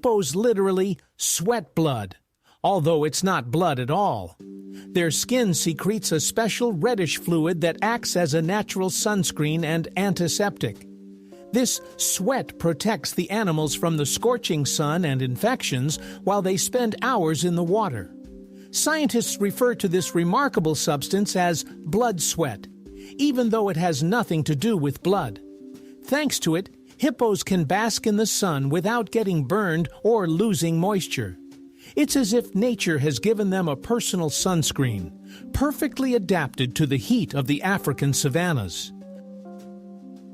hippos literally sweat blood, although it's not blood at all. Their skin secretes a special reddish fluid that acts as a natural sunscreen and antiseptic. This sweat protects the animals from the scorching sun and infections while they spend hours in the water. Scientists refer to this remarkable substance as blood sweat, even though it has nothing to do with blood. Thanks to it, hippos can bask in the sun without getting burned or losing moisture. It's as if nature has given them a personal sunscreen, perfectly adapted to the heat of the African savannas.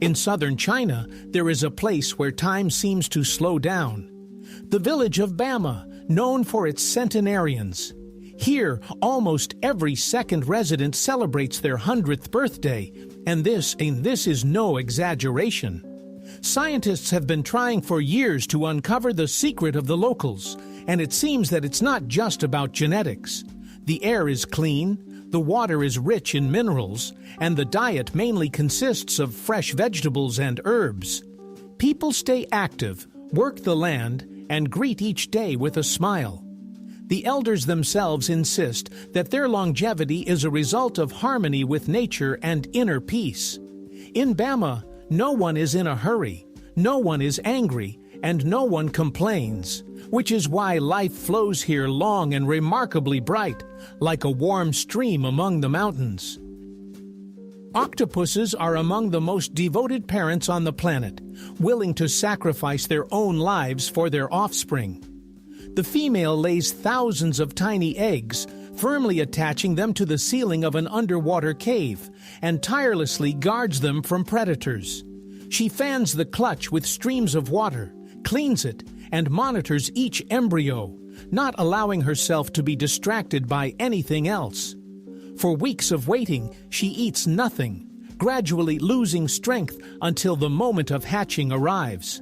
In southern China, there is a place where time seems to slow down. The village of Bama, known for its centenarians. Here, almost every second resident celebrates their 100th birthday, and this is no exaggeration. Scientists have been trying for years to uncover the secret of the locals, and it seems that it's not just about genetics. The air is clean, the water is rich in minerals, and the diet mainly consists of fresh vegetables and herbs. People stay active, work the land, and greet each day with a smile. The elders themselves insist that their longevity is a result of harmony with nature and inner peace. In Bama, no one is in a hurry, no one is angry, and no one complains, which is why life flows here long and remarkably bright, like a warm stream among the mountains. Octopuses are among the most devoted parents on the planet, willing to sacrifice their own lives for their offspring. The female lays thousands of tiny eggs, firmly attaching them to the ceiling of an underwater cave, and tirelessly guards them from predators. She fans the clutch with streams of water, cleans it, and monitors each embryo, not allowing herself to be distracted by anything else. For weeks of waiting, she eats nothing, gradually losing strength until the moment of hatching arrives.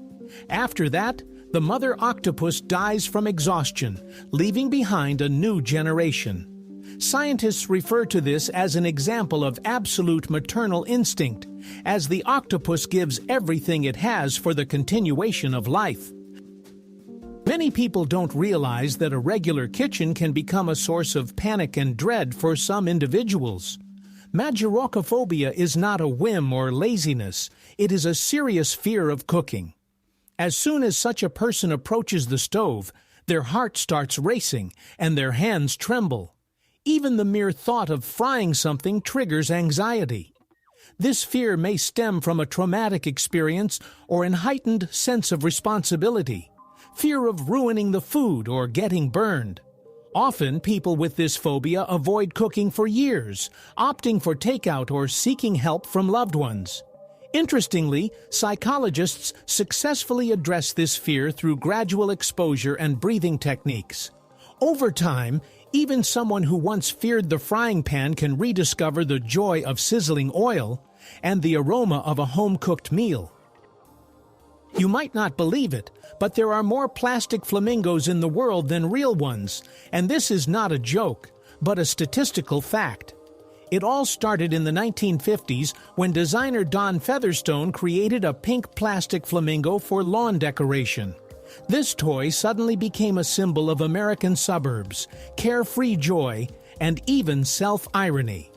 After that, the mother octopus dies from exhaustion, leaving behind a new generation. Scientists refer to this as an example of absolute maternal instinct, as the octopus gives everything it has for the continuation of life. Many people don't realize that a regular kitchen can become a source of panic and dread for some individuals. Magirochophobia is not a whim or laziness, it is a serious fear of cooking. As soon as such a person approaches the stove, their heart starts racing and their hands tremble. Even the mere thought of frying something triggers anxiety. This fear may stem from a traumatic experience or an heightened sense of responsibility, fear of ruining the food or getting burned. Often, people with this phobia avoid cooking for years, opting for takeout or seeking help from loved ones. Interestingly, psychologists successfully address this fear through gradual exposure and breathing techniques. Over time, even someone who once feared the frying pan can rediscover the joy of sizzling oil and the aroma of a home-cooked meal. You might not believe it, but there are more plastic flamingos in the world than real ones, and this is not a joke, but a statistical fact. It all started in the 1950s when designer Don Featherstone created a pink plastic flamingo for lawn decoration. This toy suddenly became a symbol of American suburbs, carefree joy, and even self-irony.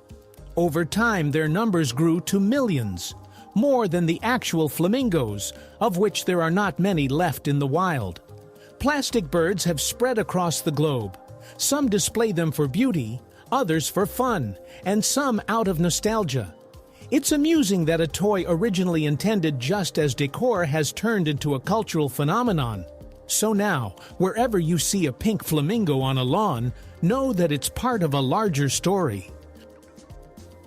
Over time, their numbers grew to millions, more than the actual flamingos, of which there are not many left in the wild. Plastic birds have spread across the globe. Some display them for beauty, others for fun, and some out of nostalgia. It's amusing that a toy originally intended just as decor has turned into a cultural phenomenon. So now, wherever you see a pink flamingo on a lawn, know that it's part of a larger story.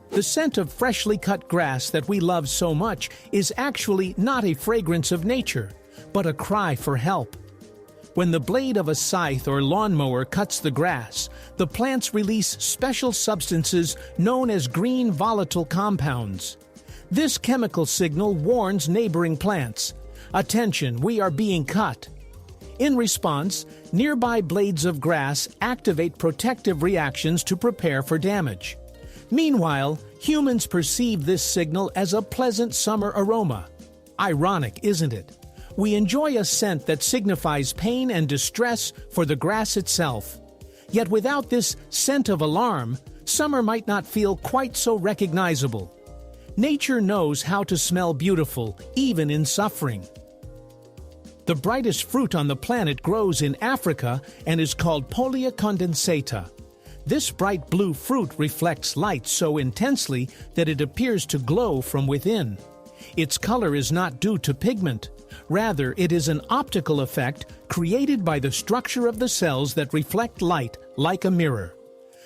The scent of freshly cut grass that we love so much is actually not a fragrance of nature, but a cry for help. When the blade of a scythe or lawnmower cuts the grass, the plants release special substances known as green volatile compounds. This chemical signal warns neighboring plants, "Attention, we are being cut." In response, nearby blades of grass activate protective reactions to prepare for damage. Meanwhile, humans perceive this signal as a pleasant summer aroma. Ironic, isn't it? We enjoy a scent that signifies pain and distress for the grass itself. Yet without this scent of alarm, summer might not feel quite so recognizable. Nature knows how to smell beautiful, even in suffering. The brightest fruit on the planet grows in Africa and is called Pollia condensata. This bright blue fruit reflects light so intensely that it appears to glow from within. Its color is not due to pigment. Rather, it is an optical effect created by the structure of the cells that reflect light like a mirror.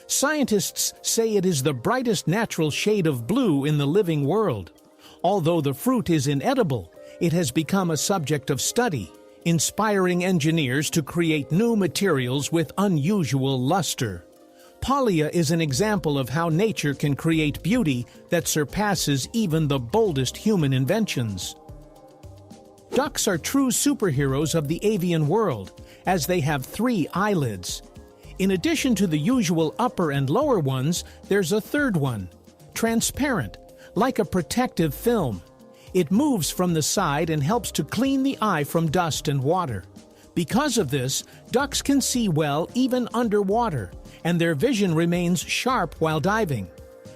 Scientists say it is the brightest natural shade of blue in the living world. Although the fruit is inedible, it has become a subject of study, inspiring engineers to create new materials with unusual luster. Pollia is an example of how nature can create beauty that surpasses even the boldest human inventions. Ducks are true superheroes of the avian world, as they have 3 eyelids. In addition to the usual upper and lower ones, there's a third one, transparent, like a protective film. It moves from the side and helps to clean the eye from dust and water. Because of this, ducks can see well even underwater, and their vision remains sharp while diving.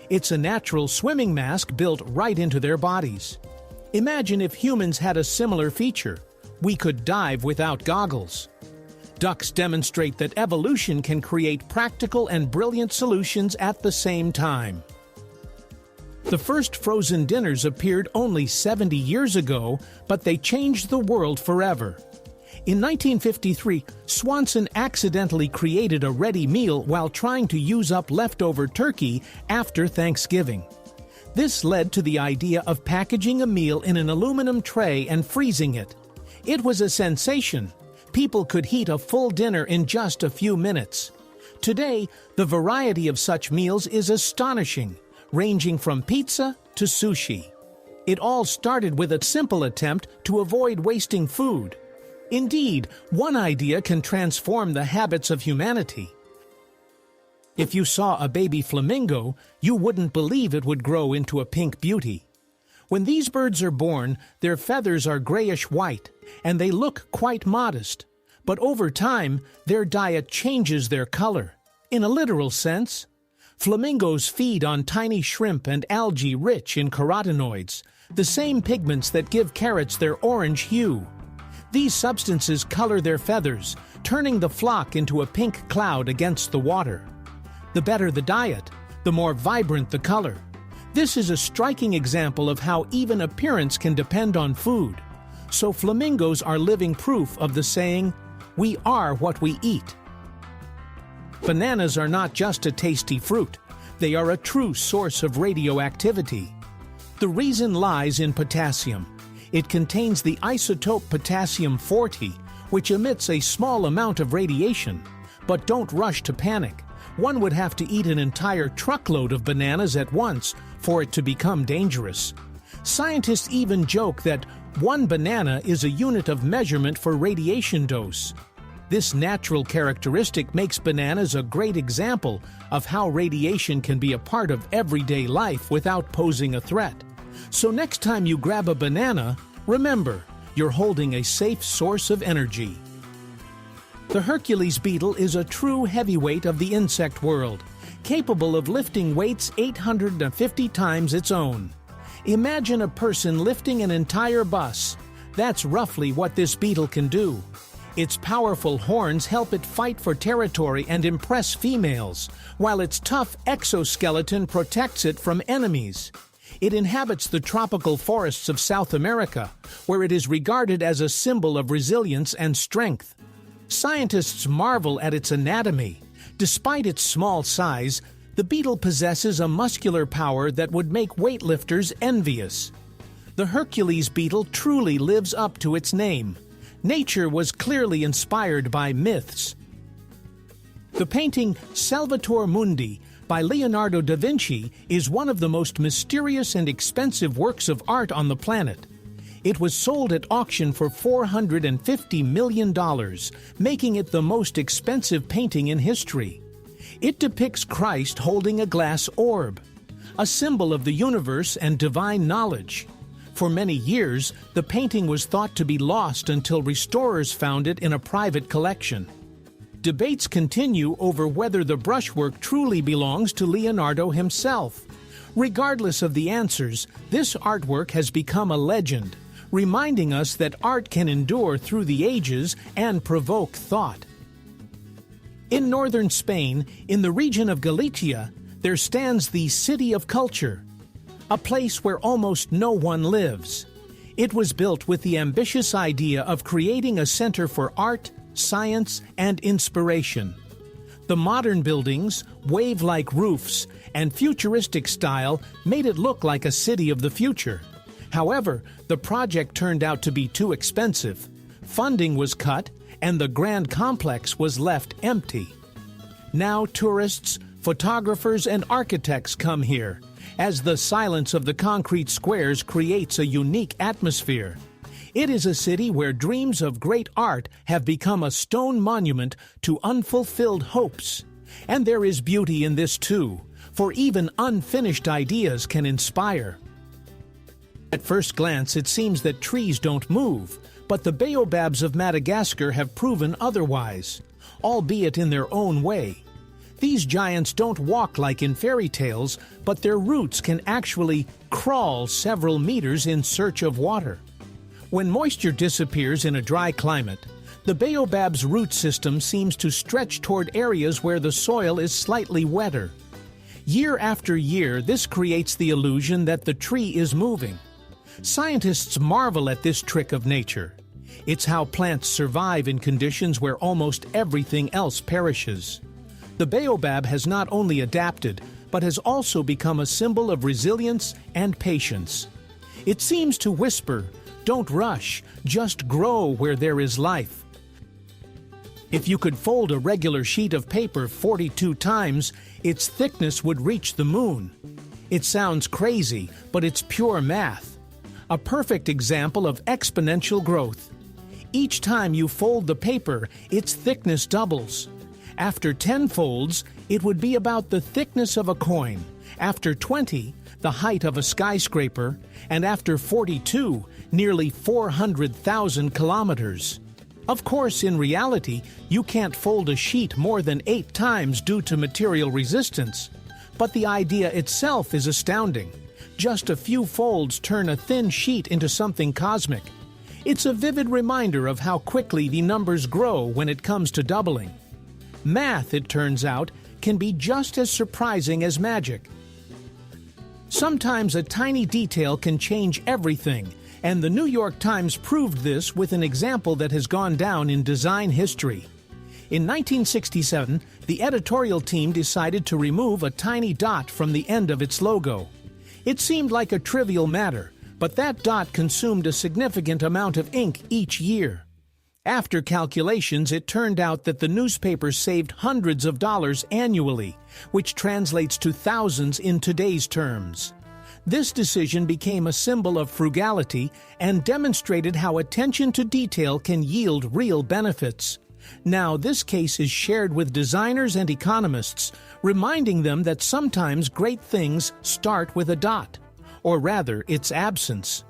It's a natural swimming mask built right into their bodies. Imagine if humans had a similar feature. We could dive without goggles. Ducks demonstrate that evolution can create practical and brilliant solutions at the same time. The first frozen dinners appeared only 70 years ago, but they changed the world forever. In 1953, Swanson accidentally created a ready meal while trying to use up leftover turkey after Thanksgiving. This led to the idea of packaging a meal in an aluminum tray and freezing it. It was a sensation. People could heat a full dinner in just a few minutes. Today, the variety of such meals is astonishing, ranging from pizza to sushi. It all started with a simple attempt to avoid wasting food. Indeed, one idea can transform the habits of humanity. If you saw a baby flamingo, you wouldn't believe it would grow into a pink beauty. When these birds are born, their feathers are grayish-white, and they look quite modest. But over time, their diet changes their color. In a literal sense, flamingos feed on tiny shrimp and algae rich in carotenoids, the same pigments that give carrots their orange hue. These substances color their feathers, turning the flock into a pink cloud against the water. The better the diet, the more vibrant the color. This is a striking example of how even appearance can depend on food. So flamingos are living proof of the saying, "We are what we eat." Bananas are not just a tasty fruit. They are a true source of radioactivity. The reason lies in potassium. It contains the isotope potassium-40, which emits a small amount of radiation. But don't rush to panic. One would have to eat an entire truckload of bananas at once for it to become dangerous. Scientists even joke that 1 banana is a unit of measurement for radiation dose. This natural characteristic makes bananas a great example of how radiation can be a part of everyday life without posing a threat. So next time you grab a banana, remember, you're holding a safe source of energy. The Hercules beetle is a true heavyweight of the insect world, capable of lifting weights 850 times its own. Imagine a person lifting an entire bus. That's roughly what this beetle can do. Its powerful horns help it fight for territory and impress females, while its tough exoskeleton protects it from enemies. It inhabits the tropical forests of South America, where it is regarded as a symbol of resilience and strength. Scientists marvel at its anatomy. Despite its small size, the beetle possesses a muscular power that would make weightlifters envious. The Hercules beetle truly lives up to its name. Nature was clearly inspired by myths. The painting Salvator Mundi by Leonardo da Vinci is one of the most mysterious and expensive works of art on the planet. It was sold at auction for $450 million, making it the most expensive painting in history. It depicts Christ holding a glass orb, a symbol of the universe and divine knowledge. For many years, the painting was thought to be lost until restorers found it in a private collection. Debates continue over whether the brushwork truly belongs to Leonardo himself. Regardless of the answers, this artwork has become a legend, reminding us that art can endure through the ages and provoke thought. In northern Spain, in the region of Galicia, there stands the City of Culture, a place where almost no one lives. It was built with the ambitious idea of creating a center for art, science, and inspiration. The modern buildings, wave-like roofs, and futuristic style made it look like a city of the future. However, the project turned out to be too expensive. Funding was cut, and the grand complex was left empty. Now tourists, photographers, and architects come here, as the silence of the concrete squares creates a unique atmosphere. It is a city where dreams of great art have become a stone monument to unfulfilled hopes. And there is beauty in this too, for even unfinished ideas can inspire. At first glance, it seems that trees don't move, but the baobabs of Madagascar have proven otherwise, albeit in their own way. These giants don't walk like in fairy tales, but their roots can actually crawl several meters in search of water. When moisture disappears in a dry climate, the baobab's root system seems to stretch toward areas where the soil is slightly wetter. Year after year, this creates the illusion that the tree is moving. Scientists marvel at this trick of nature. It's how plants survive in conditions where almost everything else perishes. The baobab has not only adapted, but has also become a symbol of resilience and patience. It seems to whisper, "Don't rush, just grow where there is life." If you could fold a regular sheet of paper 42 times, its thickness would reach the moon. It sounds crazy, but it's pure math. A perfect example of exponential growth. Each time you fold the paper, its thickness doubles. After 10 folds, it would be about the thickness of a coin. After 20, the height of a skyscraper, and after 42, nearly 400,000 kilometers. Of course, in reality, you can't fold a sheet more than 8 times due to material resistance. But the idea itself is astounding. Just a few folds turn a thin sheet into something cosmic. It's a vivid reminder of how quickly the numbers grow when it comes to doubling. Math, it turns out, can be just as surprising as magic. Sometimes a tiny detail can change everything, and the New York Times proved this with an example that has gone down in design history. In 1967, the editorial team decided to remove a tiny dot from the end of its logo. It seemed like a trivial matter, but that dot consumed a significant amount of ink each year. After calculations, it turned out that the newspaper saved hundreds of dollars annually, which translates to thousands in today's terms. This decision became a symbol of frugality and demonstrated how attention to detail can yield real benefits. Now, this case is shared with designers and economists, reminding them that sometimes great things start with a dot, or rather, its absence.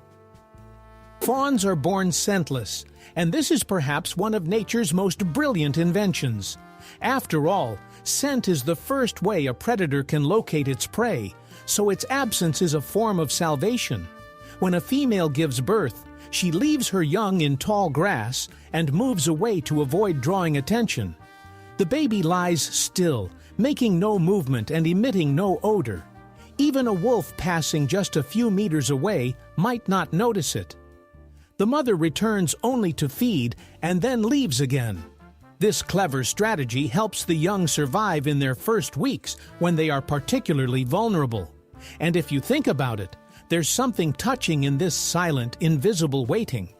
Fawns are born scentless, and this is perhaps one of nature's most brilliant inventions. After all, scent is the first way a predator can locate its prey, so its absence is a form of salvation. When a female gives birth, she leaves her young in tall grass and moves away to avoid drawing attention. The baby lies still, making no movement and emitting no odor. Even a wolf passing just a few meters away might not notice it. The mother returns only to feed and then leaves again. This clever strategy helps the young survive in their first weeks when they are particularly vulnerable. And if you think about it, there's something touching in this silent, invisible waiting.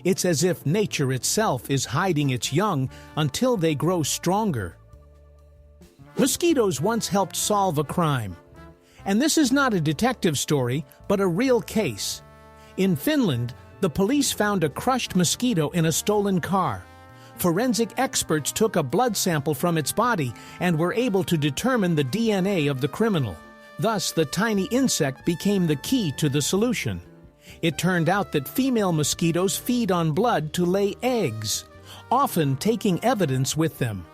It's as if nature itself is hiding its young until they grow stronger. Mosquitoes once helped solve a crime. And this is not a detective story, but a real case. In Finland, the police found a crushed mosquito in a stolen car. Forensic experts took a blood sample from its body and were able to determine the DNA of the criminal. Thus, the tiny insect became the key to the solution. It turned out that female mosquitoes feed on blood to lay eggs, often taking evidence with them.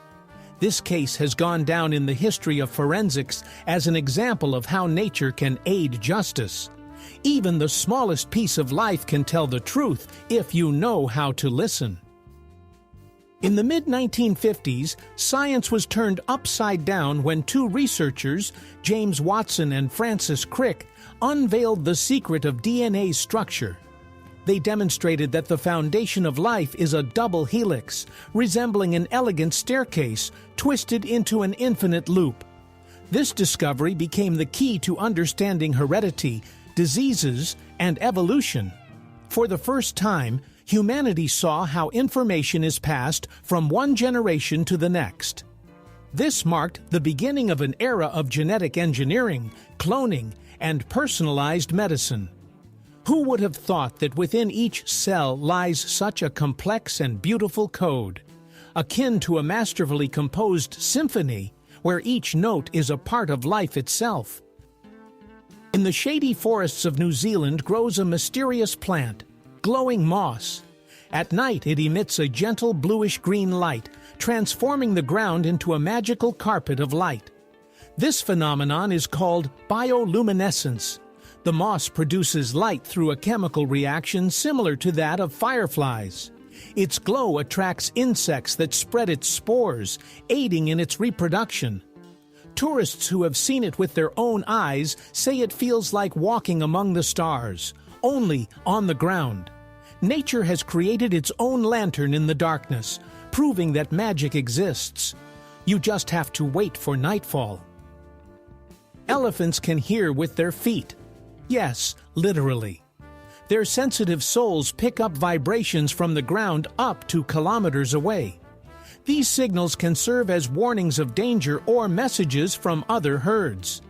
This case has gone down in the history of forensics as an example of how nature can aid justice. Even the smallest piece of life can tell the truth if you know how to listen. In the mid-1950s, science was turned upside down when two researchers, James Watson and Francis Crick, unveiled the secret of DNA's structure. They demonstrated that the foundation of life is a double helix, resembling an elegant staircase twisted into an infinite loop. This discovery became the key to understanding heredity, diseases, and evolution. For the first time, humanity saw how information is passed from one generation to the next. This marked the beginning of an era of genetic engineering, cloning, and personalized medicine. Who would have thought that within each cell lies such a complex and beautiful code, akin to a masterfully composed symphony where each note is a part of life itself? In the shady forests of New Zealand grows a mysterious plant, glowing moss. At night it emits a gentle bluish-green light, transforming the ground into a magical carpet of light. This phenomenon is called bioluminescence. The moss produces light through a chemical reaction similar to that of fireflies. Its glow attracts insects that spread its spores, aiding in its reproduction. Tourists who have seen it with their own eyes say it feels like walking among the stars, only on the ground. Nature has created its own lantern in the darkness, proving that magic exists. You just have to wait for nightfall. Elephants can hear with their feet. Yes, literally. Their sensitive soles pick up vibrations from the ground up to kilometers away. These signals can serve as warnings of danger or messages from other herds.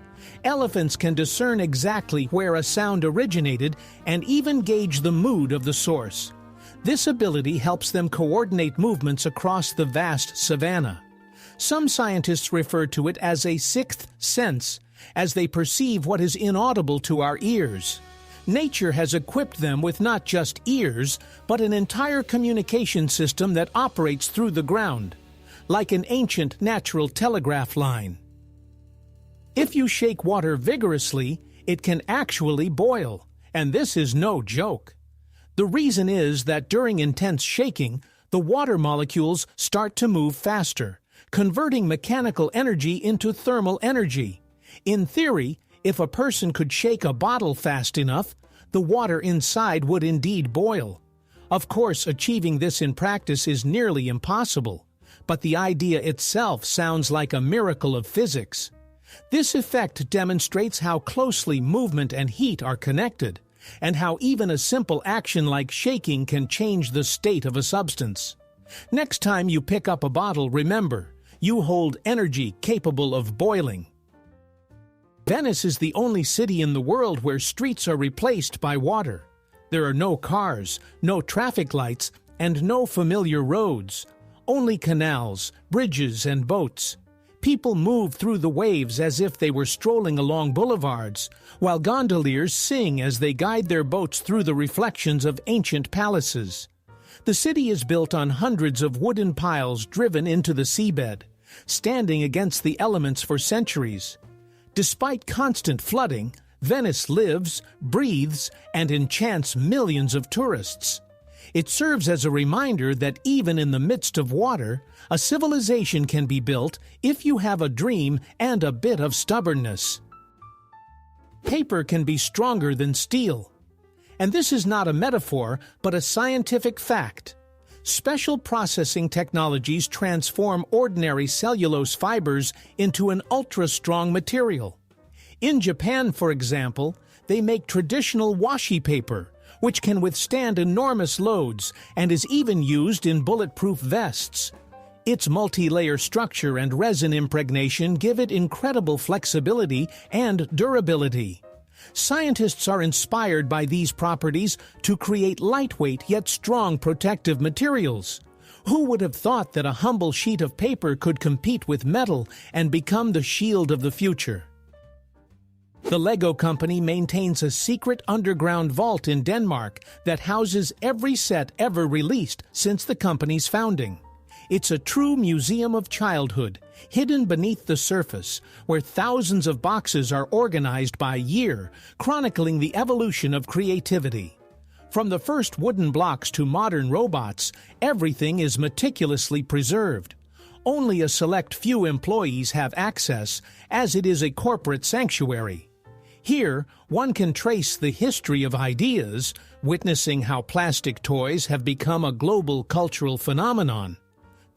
Elephants can discern exactly where a sound originated and even gauge the mood of the source. This ability helps them coordinate movements across the vast savanna. Some scientists refer to it as a sixth sense, as they perceive what is inaudible to our ears. Nature has equipped them with not just ears, but an entire communication system that operates through the ground, like an ancient natural telegraph line. If you shake water vigorously, it can actually boil, and this is no joke. The reason is that during intense shaking, the water molecules start to move faster, converting mechanical energy into thermal energy. In theory, if a person could shake a bottle fast enough, the water inside would indeed boil. Of course, achieving this in practice is nearly impossible, but the idea itself sounds like a miracle of physics. This effect demonstrates how closely movement and heat are connected, and how even a simple action like shaking can change the state of a substance. Next time you pick up a bottle, remember, you hold energy capable of boiling. Venice is the only city in the world where streets are replaced by water. There are no cars, no traffic lights, and no familiar roads. Only canals, bridges, and boats. People move through the waves as if they were strolling along boulevards, while gondoliers sing as they guide their boats through the reflections of ancient palaces. The city is built on hundreds of wooden piles driven into the seabed, standing against the elements for centuries. Despite constant flooding, Venice lives, breathes, and enchants millions of tourists. It serves as a reminder that even in the midst of water, a civilization can be built if you have a dream and a bit of stubbornness. Paper can be stronger than steel. And this is not a metaphor, but a scientific fact. Special processing technologies transform ordinary cellulose fibers into an ultra-strong material. In Japan, for example, they make traditional washi paper, which can withstand enormous loads and is even used in bulletproof vests. Its multi-layer structure and resin impregnation give it incredible flexibility and durability. Scientists are inspired by these properties to create lightweight yet strong protective materials. Who would have thought that a humble sheet of paper could compete with metal and become the shield of the future? The Lego company maintains a secret underground vault in Denmark that houses every set ever released since the company's founding. It's a true museum of childhood, hidden beneath the surface, where thousands of boxes are organized by year, chronicling the evolution of creativity. From the first wooden blocks to modern robots, everything is meticulously preserved. Only a select few employees have access, as it is a corporate sanctuary. Here, one can trace the history of ideas, witnessing how plastic toys have become a global cultural phenomenon.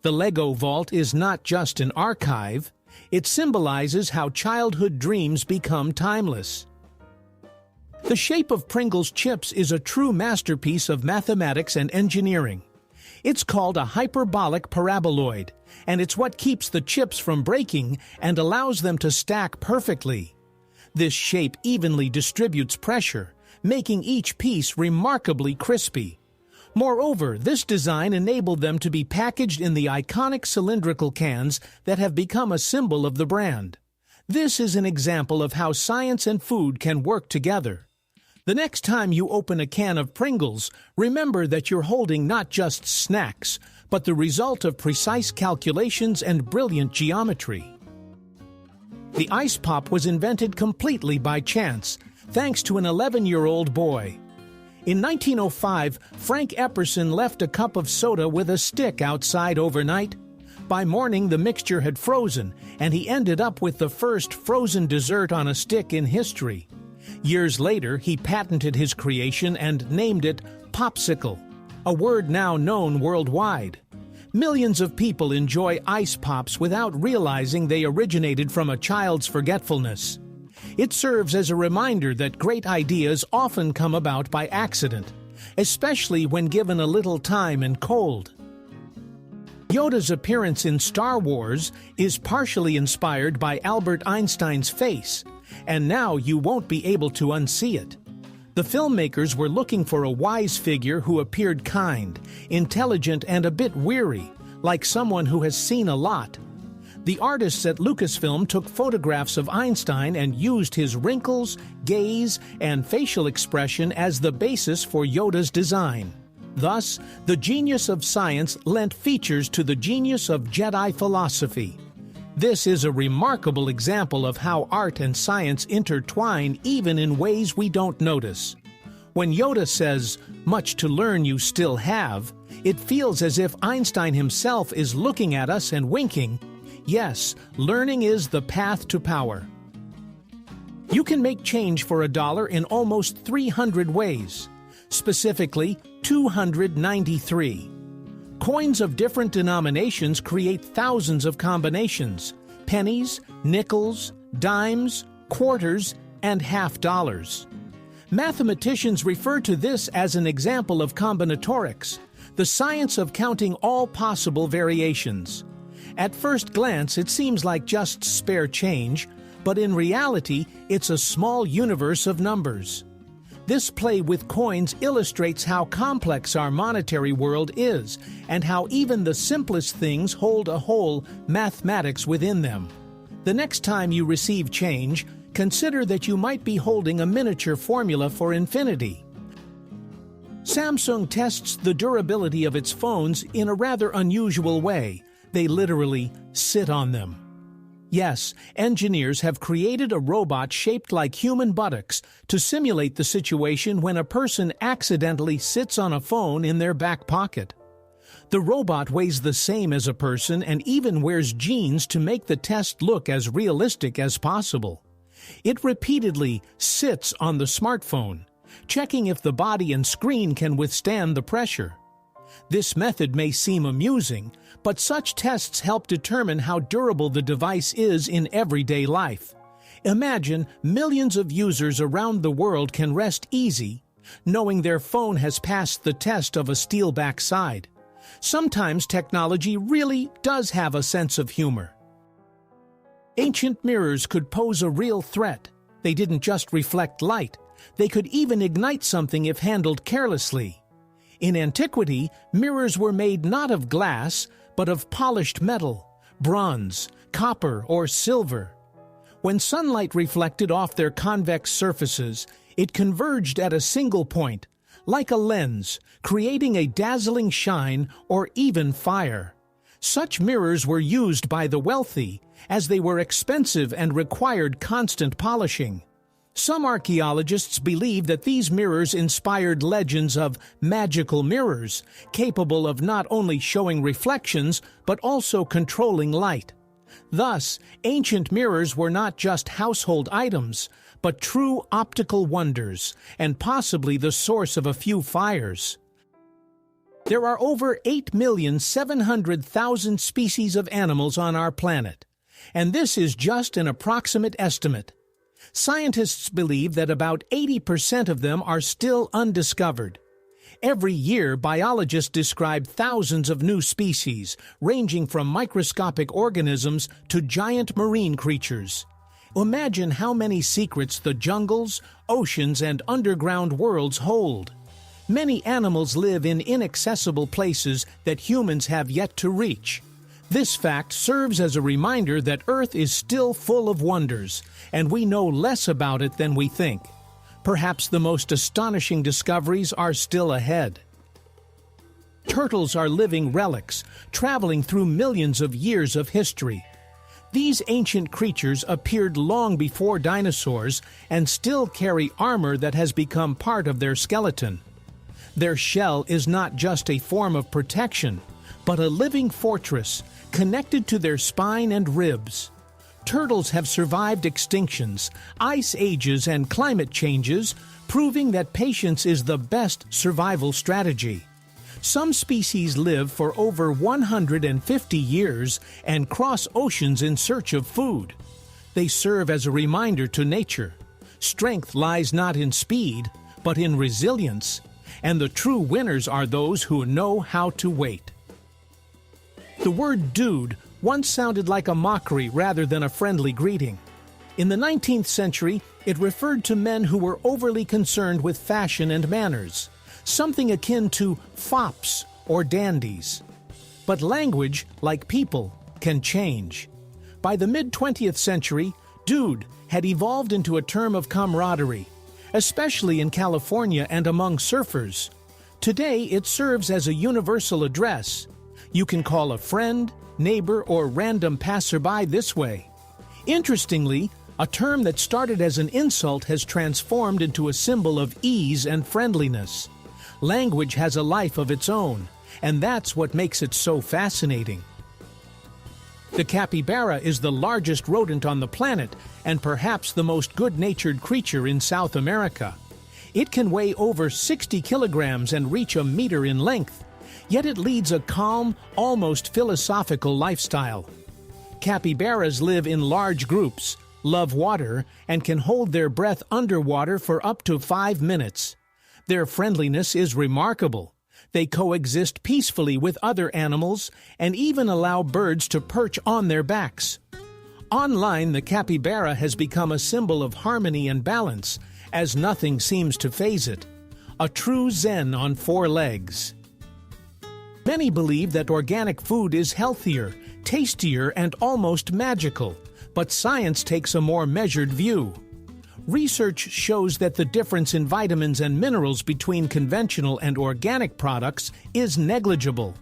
The Lego Vault is not just an archive, it symbolizes how childhood dreams become timeless. The shape of Pringles chips is a true masterpiece of mathematics and engineering. It's called a hyperbolic paraboloid, and it's what keeps the chips from breaking and allows them to stack perfectly. This shape evenly distributes pressure, making each piece remarkably crispy. Moreover, this design enabled them to be packaged in the iconic cylindrical cans that have become a symbol of the brand. This is an example of how science and food can work together. The next time you open a can of Pringles, remember that you're holding not just snacks, but the result of precise calculations and brilliant geometry. The ice pop was invented completely by chance, thanks to an 11-year-old boy. In 1905, Frank Epperson left a cup of soda with a stick outside overnight. By morning, the mixture had frozen, and he ended up with the first frozen dessert on a stick in history. Years later, he patented his creation and named it popsicle, a word now known worldwide. Millions of people enjoy ice pops without realizing they originated from a child's forgetfulness. It serves as a reminder that great ideas often come about by accident, especially when given a little time and cold. Yoda's appearance in Star Wars is partially inspired by Albert Einstein's face, and now you won't be able to unsee it. The filmmakers were looking for a wise figure who appeared kind, intelligent, and a bit weary, like someone who has seen a lot. The artists at Lucasfilm took photographs of Einstein and used his wrinkles, gaze, and facial expression as the basis for Yoda's design. Thus, the genius of science lent features to the genius of Jedi philosophy. This is a remarkable example of how art and science intertwine even in ways we don't notice. When Yoda says, "Much to learn you still have," it feels as if Einstein himself is looking at us and winking. Yes, learning is the path to power. You can make change for $1 in almost 300 ways, specifically 293. Coins of different denominations create thousands of combinations: pennies, nickels, dimes, quarters, and half dollars. Mathematicians refer to this as an example of combinatorics, the science of counting all possible variations. At first glance, it seems like just spare change, but in reality, it's a small universe of numbers. This play with coins illustrates how complex our monetary world is, and how even the simplest things hold a whole mathematics within them. The next time you receive change, consider that you might be holding a miniature formula for infinity. Samsung tests the durability of its phones in a rather unusual way. They literally sit on them. Yes, engineers have created a robot shaped like human buttocks to simulate the situation when a person accidentally sits on a phone in their back pocket. The robot weighs the same as a person and even wears jeans to make the test look as realistic as possible. It repeatedly sits on the smartphone, checking if the body and screen can withstand the pressure. This method may seem amusing, but such tests help determine how durable the device is in everyday life. Imagine millions of users around the world can rest easy, knowing their phone has passed the test of a steel backside. Sometimes technology really does have a sense of humor. Ancient mirrors could pose a real threat. They didn't just reflect light, they could even ignite something if handled carelessly. In antiquity, mirrors were made not of glass, but of polished metal, bronze, copper, or silver. When sunlight reflected off their convex surfaces, it converged at a single point, like a lens, creating a dazzling shine or even fire. Such mirrors were used by the wealthy, as they were expensive and required constant polishing. Some archaeologists believe that these mirrors inspired legends of magical mirrors, capable of not only showing reflections but also controlling light. Thus, ancient mirrors were not just household items, but true optical wonders, and possibly the source of a few fires. There are over 8,700,000 species of animals on our planet, and this is just an approximate estimate. Scientists believe that about 80% of them are still undiscovered. Every year, biologists describe thousands of new species, ranging from microscopic organisms to giant marine creatures. Imagine how many secrets the jungles, oceans, and underground worlds hold. Many animals live in inaccessible places that humans have yet to reach. This fact serves as a reminder that Earth is still full of wonders, and we know less about it than we think. Perhaps the most astonishing discoveries are still ahead. Turtles are living relics, traveling through millions of years of history. These ancient creatures appeared long before dinosaurs and still carry armor that has become part of their skeleton. Their shell is not just a form of protection, but a living fortress connected to their spine and ribs. Turtles have survived extinctions, ice ages, and climate changes, proving that patience is the best survival strategy. Some species live for over 150 years and cross oceans in search of food. They serve as a reminder to nature. Strength lies not in speed, but in resilience, and the true winners are those who know how to wait. The word dude once sounded like a mockery rather than a friendly greeting. In the 19th century, it referred to men who were overly concerned with fashion and manners, something akin to fops or dandies. But language, like people, can change. By the mid-20th century, dude had evolved into a term of camaraderie, especially in California and among surfers. Today, it serves as a universal address. You can call a friend, neighbor, or random passerby this way. Interestingly, a term that started as an insult has transformed into a symbol of ease and friendliness. Language has a life of its own, and that's what makes it so fascinating. The capybara is the largest rodent on the planet and perhaps the most good-natured creature in South America. It can weigh over 60 kilograms and reach a meter in length, yet it leads a calm, almost philosophical lifestyle. Capybaras live in large groups, love water, and can hold their breath underwater for up to 5 minutes. Their friendliness is remarkable. They coexist peacefully with other animals and even allow birds to perch on their backs. Online, the capybara has become a symbol of harmony and balance, as nothing seems to faze it. A true Zen on 4 legs. Many believe that organic food is healthier, tastier, and almost magical, but science takes a more measured view. Research shows that the difference in vitamins and minerals between conventional and organic products is negligible.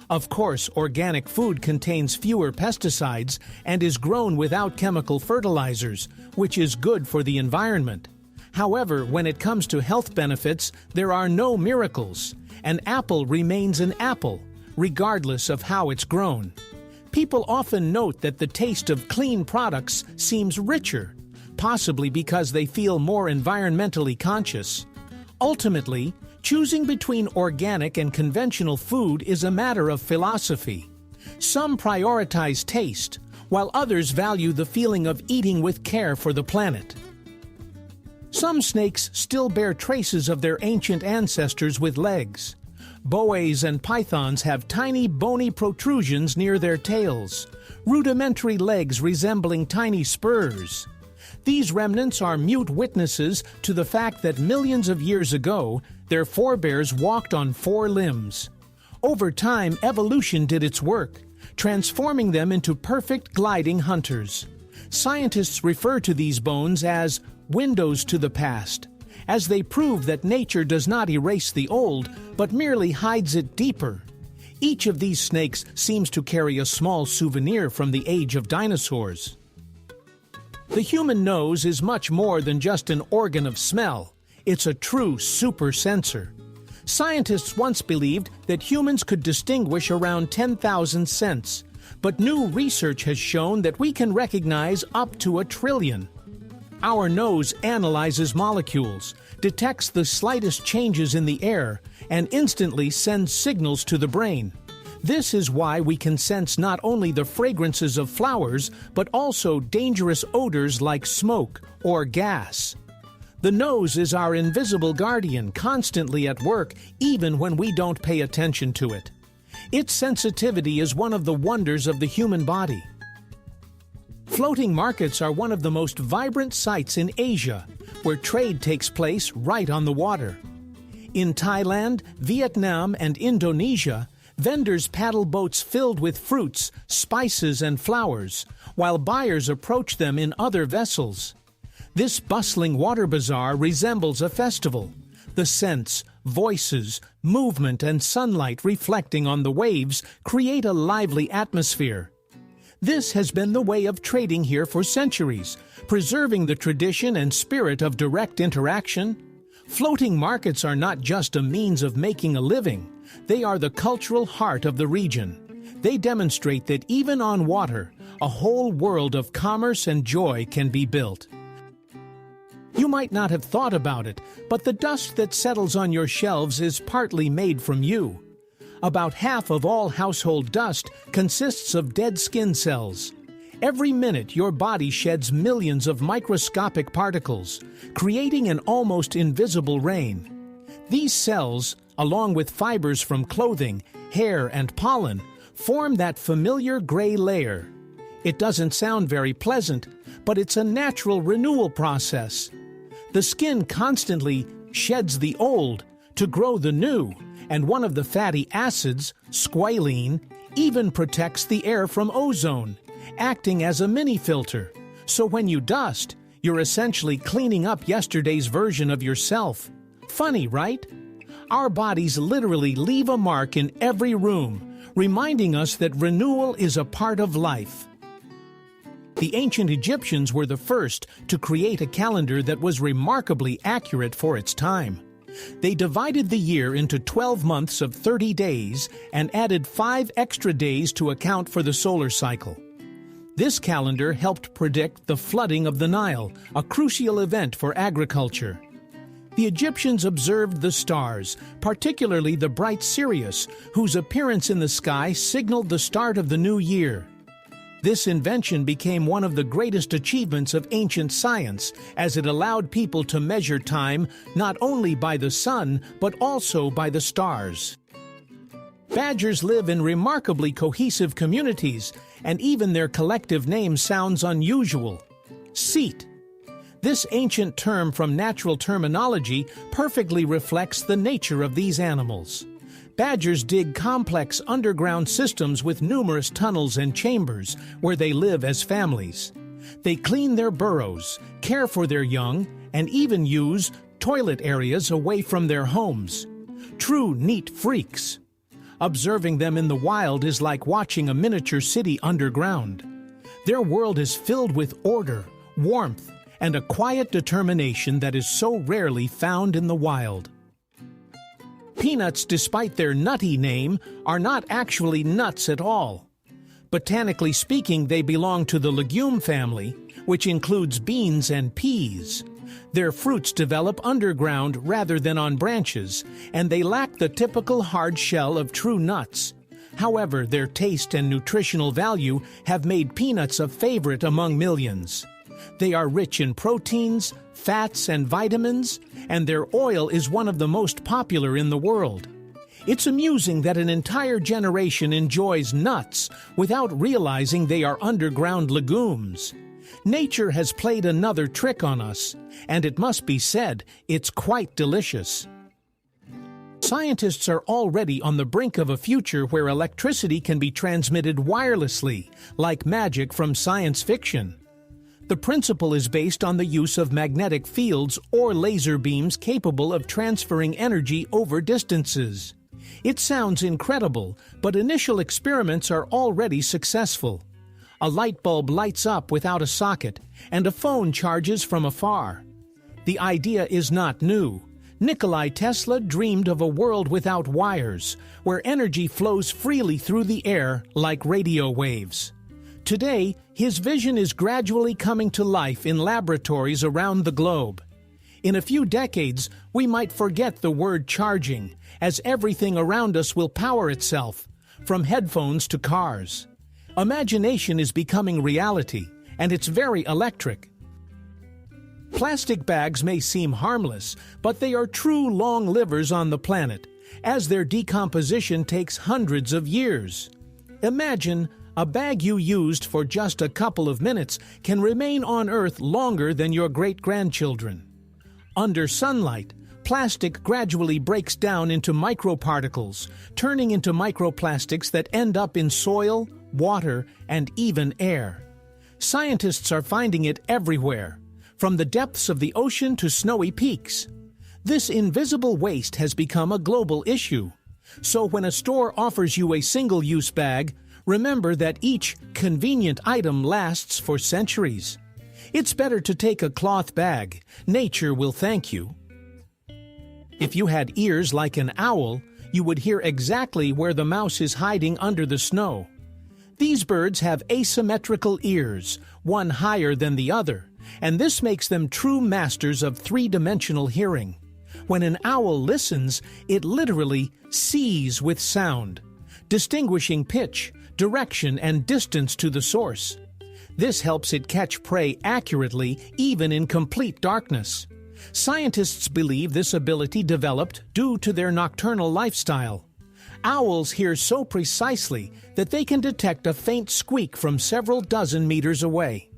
Of course, organic food contains fewer pesticides and is grown without chemical fertilizers, which is good for the environment. However, when it comes to health benefits, there are no miracles. An apple remains an apple, regardless of how it's grown. People often note that the taste of clean products seems richer, possibly because they feel more environmentally conscious. Ultimately, choosing between organic and conventional food is a matter of philosophy. Some prioritize taste, while others value the feeling of eating with care for the planet. Some snakes still bear traces of their ancient ancestors with legs. Boas and pythons have tiny bony protrusions near their tails, rudimentary legs resembling tiny spurs. These remnants are mute witnesses to the fact that millions of years ago, their forebears walked on 4 limbs. Over time, evolution did its work, transforming them into perfect gliding hunters. Scientists refer to these bones as windows to the past, as they prove that nature does not erase the old, but merely hides it deeper. Each of these snakes seems to carry a small souvenir from the age of dinosaurs. The human nose is much more than just an organ of smell. It's a true super sensor. Scientists once believed that humans could distinguish around 10,000 scents, but new research has shown that we can recognize up to 1 trillion. Our nose analyzes molecules, detects the slightest changes in the air, and instantly sends signals to the brain. This is why we can sense not only the fragrances of flowers, but also dangerous odors like smoke or gas. The nose is our invisible guardian, constantly at work, even when we don't pay attention to it. Its sensitivity is one of the wonders of the human body. Floating markets are one of the most vibrant sights in Asia, where trade takes place right on the water. In Thailand, Vietnam, and Indonesia, vendors paddle boats filled with fruits, spices, and flowers, while buyers approach them in other vessels. This bustling water bazaar resembles a festival. The scents, voices, movement, and sunlight reflecting on the waves create a lively atmosphere. This has been the way of trading here for centuries, preserving the tradition and spirit of direct interaction. Floating markets are not just a means of making a living, they are the cultural heart of the region. They demonstrate that even on water, a whole world of commerce and joy can be built. You might not have thought about it, but the dust that settles on your shelves is partly made from you. About half of all household dust consists of dead skin cells. Every minute, your body sheds millions of microscopic particles, creating an almost invisible rain. These cells, along with fibers from clothing, hair, and pollen, form that familiar gray layer. It doesn't sound very pleasant, but it's a natural renewal process. The skin constantly sheds the old to grow the new, and one of the fatty acids, squalene, even protects the air from ozone, acting as a mini-filter. So when you dust, you're essentially cleaning up yesterday's version of yourself. Funny, right? Our bodies literally leave a mark in every room, reminding us that renewal is a part of life. The ancient Egyptians were the first to create a calendar that was remarkably accurate for its time. They divided the year into 12 months of 30 days and added 5 extra days to account for the solar cycle. This calendar helped predict the flooding of the Nile, a crucial event for agriculture. The Egyptians observed the stars, particularly the bright Sirius, whose appearance in the sky signaled the start of the new year. This invention became one of the greatest achievements of ancient science, as it allowed people to measure time not only by the sun, but also by the stars. Badgers live in remarkably cohesive communities, and even their collective name sounds unusual. Seat. This ancient term from natural terminology perfectly reflects the nature of these animals. Badgers dig complex underground systems with numerous tunnels and chambers where they live as families. They clean their burrows, care for their young, and even use toilet areas away from their homes. True neat freaks. Observing them in the wild is like watching a miniature city underground. Their world is filled with order, warmth, and a quiet determination that is so rarely found in the wild. Peanuts, despite their nutty name, are not actually nuts at all. Botanically speaking, they belong to the legume family, which includes beans and peas. Their fruits develop underground rather than on branches, and they lack the typical hard shell of true nuts. However, their taste and nutritional value have made peanuts a favorite among millions. They are rich in proteins, fats, and vitamins, and their oil is one of the most popular in the world. It's amusing that an entire generation enjoys nuts without realizing they are underground legumes. Nature has played another trick on us, and it must be said, it's quite delicious. Scientists are already on the brink of a future where electricity can be transmitted wirelessly, like magic from science fiction. The principle is based on the use of magnetic fields or laser beams capable of transferring energy over distances. It sounds incredible, but initial experiments are already successful. A light bulb lights up without a socket, and a phone charges from afar. The idea is not new. Nikola Tesla dreamed of a world without wires, where energy flows freely through the air like radio waves. Today, his vision is gradually coming to life in laboratories around the globe. In a few decades, we might forget the word charging, as everything around us will power itself, from headphones to cars. Imagination is becoming reality, and it's very electric. Plastic bags may seem harmless, but they are true long livers on the planet, as their decomposition takes hundreds of years. Imagine a bag you used for just a couple of minutes can remain on Earth longer than your great-grandchildren. Under sunlight, plastic gradually breaks down into microparticles, turning into microplastics that end up in soil, water, and even air. Scientists are finding it everywhere, from the depths of the ocean to snowy peaks. This invisible waste has become a global issue. So when a store offers you a single-use bag, remember that each convenient item lasts for centuries. It's better to take a cloth bag. Nature will thank you. If you had ears like an owl, you would hear exactly where the mouse is hiding under the snow. These birds have asymmetrical ears, one higher than the other, and this makes them true masters of three-dimensional hearing. When an owl listens, it literally sees with sound, distinguishing pitch, direction, and distance to the source. This helps it catch prey accurately, even in complete darkness. Scientists believe this ability developed due to their nocturnal lifestyle. Owls hear so precisely that they can detect a faint squeak from several dozen meters away.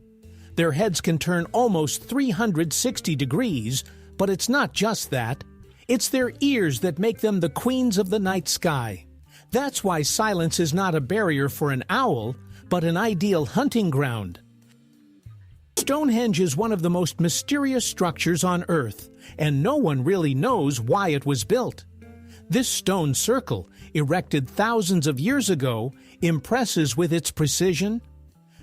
Their heads can turn almost 360 degrees, but it's not just that. It's their ears that make them the queens of the night sky. That's why silence is not a barrier for an owl, but an ideal hunting ground. Stonehenge is one of the most mysterious structures on Earth, and no one really knows why it was built. This stone circle, erected thousands of years ago, impresses with its precision.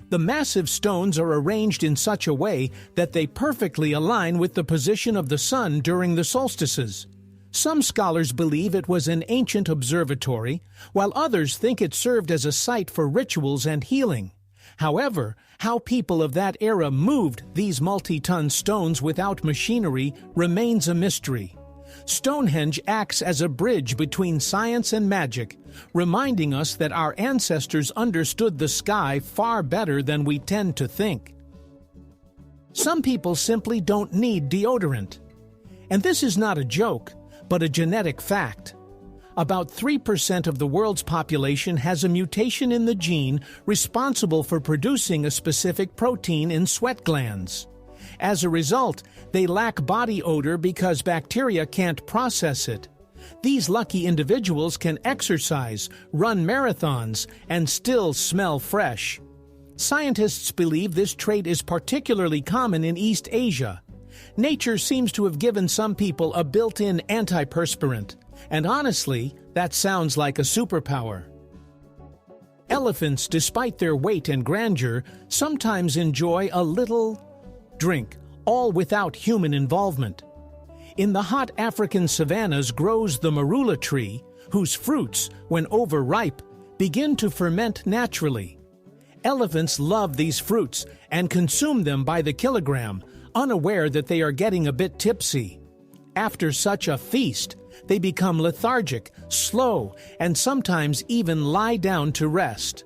The massive stones are arranged in such a way that they perfectly align with the position of the sun during the solstices. Some scholars believe it was an ancient observatory, while others think it served as a site for rituals and healing. However, how people of that era moved these multi-ton stones without machinery remains a mystery. Stonehenge acts as a bridge between science and magic, reminding us that our ancestors understood the sky far better than we tend to think. Some people simply don't need deodorant. And this is not a joke, but a genetic fact. About 3% of the world's population has a mutation in the gene responsible for producing a specific protein in sweat glands. As a result, they lack body odor because bacteria can't process it. These lucky individuals can exercise, run marathons, and still smell fresh. Scientists believe this trait is particularly common in East Asia. Nature seems to have given some people a built-in antiperspirant, and honestly, that sounds like a superpower. Elephants, despite their weight and grandeur, sometimes enjoy a little drink, all without human involvement. In the hot African savannas grows the marula tree, whose fruits, when overripe, begin to ferment naturally. Elephants love these fruits and consume them by the kilogram, unaware that they are getting a bit tipsy. After such a feast, they become lethargic, slow, and sometimes even lie down to rest.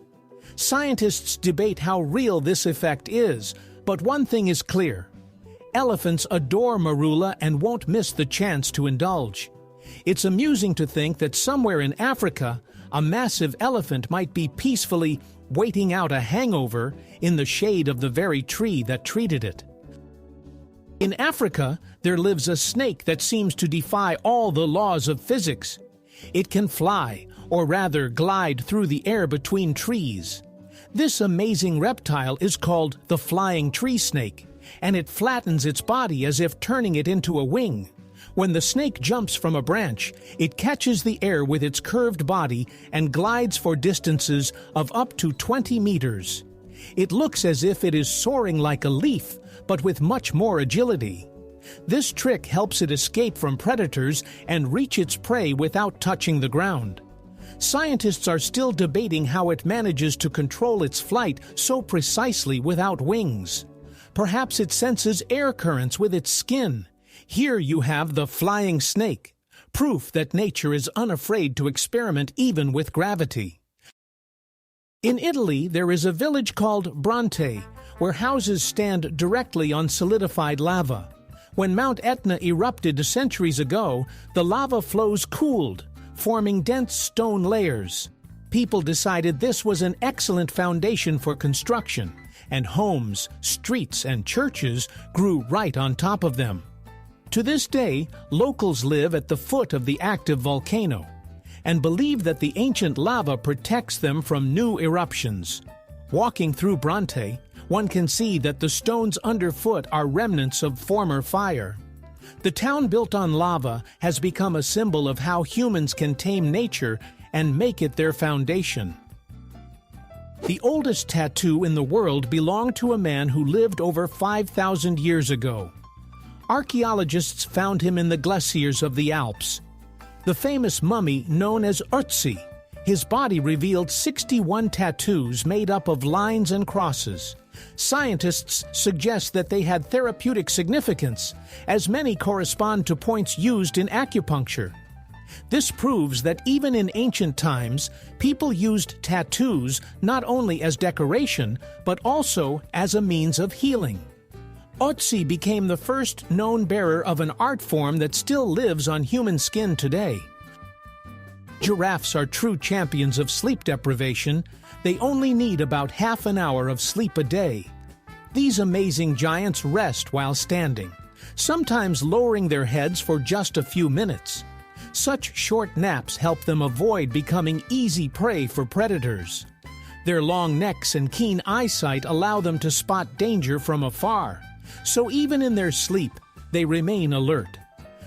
Scientists debate how real this effect is, but one thing is clear. Elephants adore marula and won't miss the chance to indulge. It's amusing to think that somewhere in Africa, a massive elephant might be peacefully waiting out a hangover in the shade of the very tree that treated it. In Africa, there lives a snake that seems to defy all the laws of physics. It can fly, or rather glide through the air between trees. This amazing reptile is called the flying tree snake, and it flattens its body as if turning it into a wing. When the snake jumps from a branch, it catches the air with its curved body and glides for distances of up to 20 meters. It looks as if it is soaring like a leaf, but with much more agility. This trick helps it escape from predators and reach its prey without touching the ground. Scientists are still debating how it manages to control its flight so precisely without wings. Perhaps it senses air currents with its skin. Here you have the flying snake, proof that nature is unafraid to experiment even with gravity. In Italy, there is a village called Bronte, where houses stand directly on solidified lava. When Mount Etna erupted centuries ago, the lava flows cooled, forming dense stone layers. People decided this was an excellent foundation for construction, and homes, streets, and churches grew right on top of them. To this day, locals live at the foot of the active volcano and believe that the ancient lava protects them from new eruptions. Walking through Bronte, one can see that the stones underfoot are remnants of former fire. The town built on lava has become a symbol of how humans can tame nature and make it their foundation. The oldest tattoo in the world belonged to a man who lived over 5,000 years ago. Archaeologists found him in the glaciers of the Alps. The famous mummy known as Ötzi, his body revealed 61 tattoos made up of lines and crosses. Scientists suggest that they had therapeutic significance, as many correspond to points used in acupuncture. This proves that even in ancient times, people used tattoos not only as decoration, but also as a means of healing. Ötzi became the first known bearer of an art form that still lives on human skin today. Giraffes are true champions of sleep deprivation. They only need about half an hour of sleep a day. These amazing giants rest while standing, sometimes lowering their heads for just a few minutes. Such short naps help them avoid becoming easy prey for predators. Their long necks and keen eyesight allow them to spot danger from afar. So even in their sleep, they remain alert.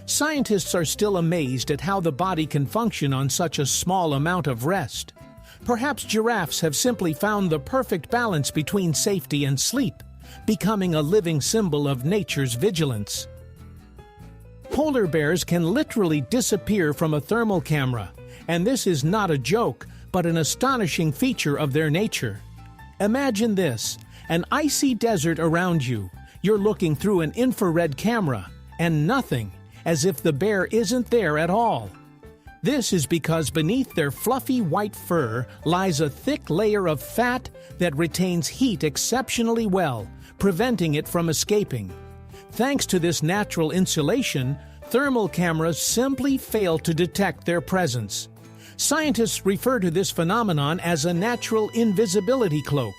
Scientists are still amazed at how the body can function on such a small amount of rest. Perhaps giraffes have simply found the perfect balance between safety and sleep, becoming a living symbol of nature's vigilance. Polar bears can literally disappear from a thermal camera, and this is not a joke, but an astonishing feature of their nature. Imagine this, an icy desert around you. You're looking through an infrared camera, and nothing, as if the bear isn't there at all. This is because beneath their fluffy white fur lies a thick layer of fat that retains heat exceptionally well, preventing it from escaping. Thanks to this natural insulation, thermal cameras simply fail to detect their presence. Scientists refer to this phenomenon as a natural invisibility cloak.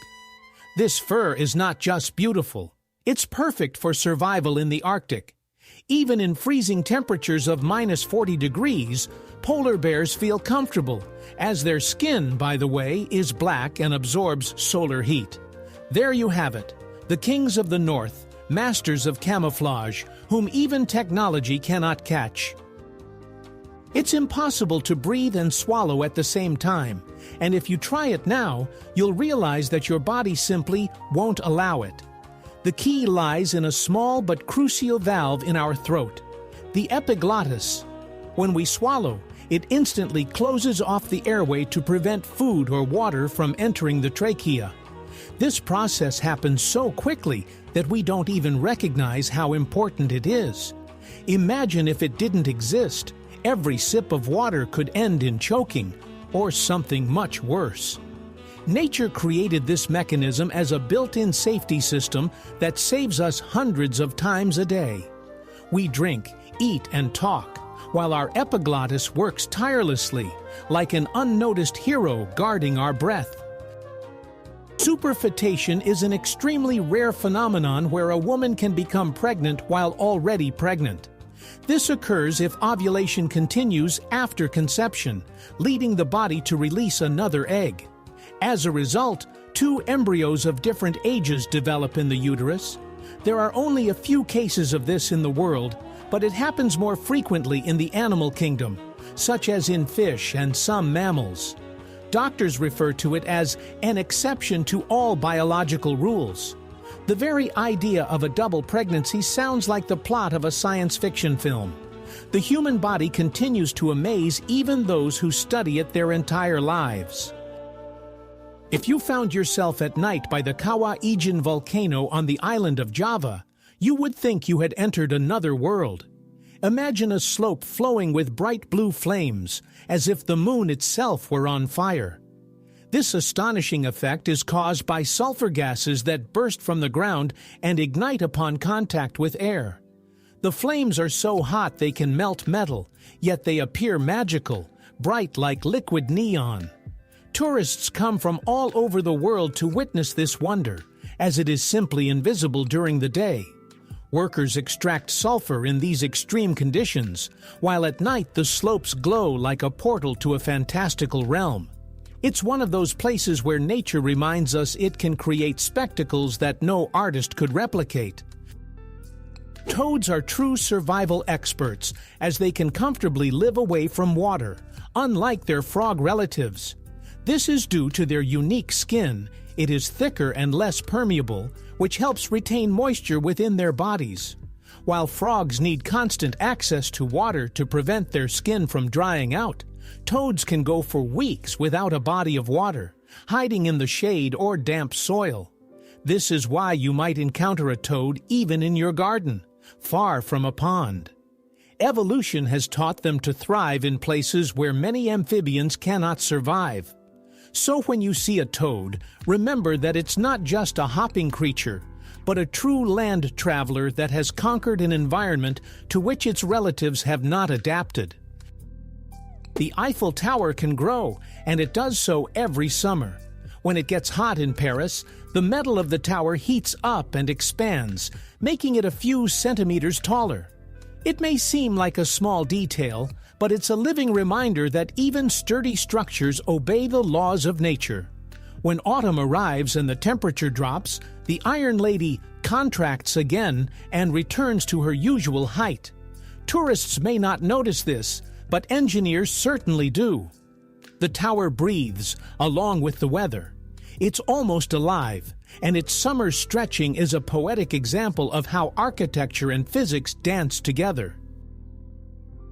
This fur is not just beautiful, it's perfect for survival in the Arctic. Even in freezing temperatures of -40 degrees, polar bears feel comfortable, as their skin, by the way, is black and absorbs solar heat. There you have it, the kings of the North, masters of camouflage, whom even technology cannot catch. It's impossible to breathe and swallow at the same time, and if you try it now, you'll realize that your body simply won't allow it. The key lies in a small but crucial valve in our throat, the epiglottis. When we swallow, it instantly closes off the airway to prevent food or water from entering the trachea. This process happens so quickly that we don't even recognize how important it is. Imagine if it didn't exist. Every sip of water could end in choking, or something much worse. Nature created this mechanism as a built-in safety system that saves us hundreds of times a day. We drink, eat, and talk, while our epiglottis works tirelessly, like an unnoticed hero guarding our breath. Superfetation is an extremely rare phenomenon where a woman can become pregnant while already pregnant. This occurs if ovulation continues after conception, leading the body to release another egg. As a result, Two embryos of different ages develop in the uterus. There are only a few cases of this in the world, but it happens more frequently in the animal kingdom, such as in fish and some mammals. Doctors refer to it as an exception to all biological rules. The very idea of a double pregnancy sounds like the plot of a science fiction film. The human body continues to amaze even those who study it their entire lives. If you found yourself at night by the Kawah Ijen volcano on the island of Java, you would think you had entered another world. Imagine a slope flowing with bright blue flames, as if the moon itself were on fire. This astonishing effect is caused by sulfur gases that burst from the ground and ignite upon contact with air. The flames are so hot they can melt metal, yet they appear magical, bright like liquid neon. Tourists come from all over the world to witness this wonder, as it is simply invisible during the day. Workers extract sulfur in these extreme conditions, while at night the slopes glow like a portal to a fantastical realm. It's one of those places where nature reminds us it can create spectacles that no artist could replicate. Toads are true survival experts, as they can comfortably live away from water, unlike their frog relatives. This is due to their unique skin. It is thicker and less permeable, which helps retain moisture within their bodies. While frogs need constant access to water to prevent their skin from drying out, toads can go for weeks without a body of water, hiding in the shade or damp soil. This is why you might encounter a toad even in your garden, far from a pond. Evolution has taught them to thrive in places where many amphibians cannot survive. So when you see a toad, remember that it's not just a hopping creature, but a true land traveler that has conquered an environment to which its relatives have not adapted. The Eiffel Tower can grow, and it does so every summer. When it gets hot in Paris, the metal of the tower heats up and expands, making it a few centimeters taller. It may seem like a small detail, but it's a living reminder that even sturdy structures obey the laws of nature. When autumn arrives and the temperature drops, the Iron Lady contracts again and returns to her usual height. Tourists may not notice this, but engineers certainly do. The tower breathes, along with the weather. It's almost alive, and its summer stretching is a poetic example of how architecture and physics dance together.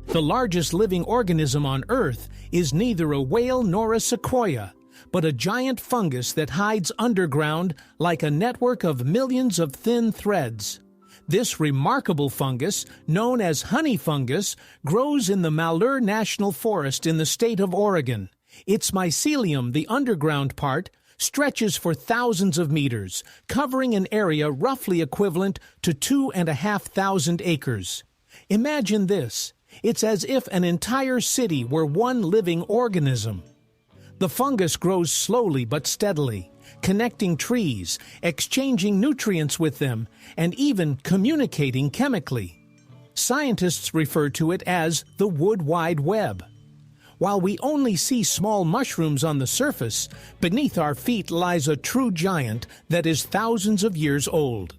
The largest living organism on Earth is neither a whale nor a sequoia, but a giant fungus that hides underground like a network of millions of thin threads. This remarkable fungus, known as honey fungus, grows in the Malheur National Forest in the state of Oregon. Its mycelium, the underground part, stretches for thousands of meters, covering an area roughly equivalent to 2,500 acres. Imagine this. It's as if an entire city were one living organism. The fungus grows slowly but steadily, connecting trees, exchanging nutrients with them, and even communicating chemically. Scientists refer to it as the Wood Wide Web. While we only see small mushrooms on the surface, beneath our feet lies a true giant that is thousands of years old.